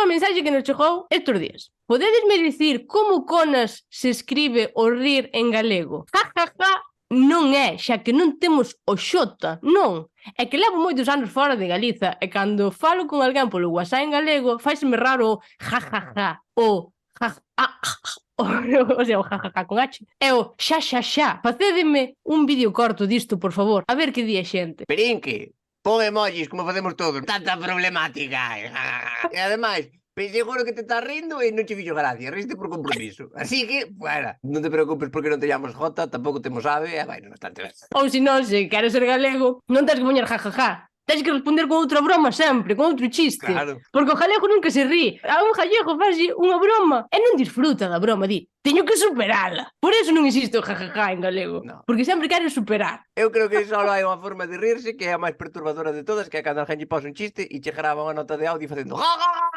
unha mensaxe que nos chegou estes días. Podedesme dicir como conas se escribe o rir en galego? Ja, ja, ja. Non é, xa que non temos o xota, non. É que levo moitos anos fora de Galiza e cando falo con alguén polo WhatsApp en galego faiseme raro o ja, ja, ja, o ja, o sea, o ja, ja, ja con H. É o xa, xa, xa. Facédeme un vídeo corto disto, por favor, a ver que di a xente. Perinque, pon emojis como facemos todos. Tanta problemática. E ademais, seguro que te estás rindo e non che fixo gracia. Riste por compromiso. Así que, fuera, non te preocupes porque non teñamos J, tampouco temos ave, e vai, non bastante ben. Ou se non, se queres ser galego, non tens que poñer jajaja. Tens que responder con outra broma sempre, con outro chiste. Claro. Porque o galego nunca se rí. A un gallego faz unha broma e non disfruta da broma, di, teño que superala. Por eso non existe o jajaja en galego. No. Porque sempre queres superar. Eu creo que só hai unha forma de rirse que é a máis perturbadora de todas, que é cando alguén lle pasa un chiste e che grava unha nota de audio facendo ja, ja, ja.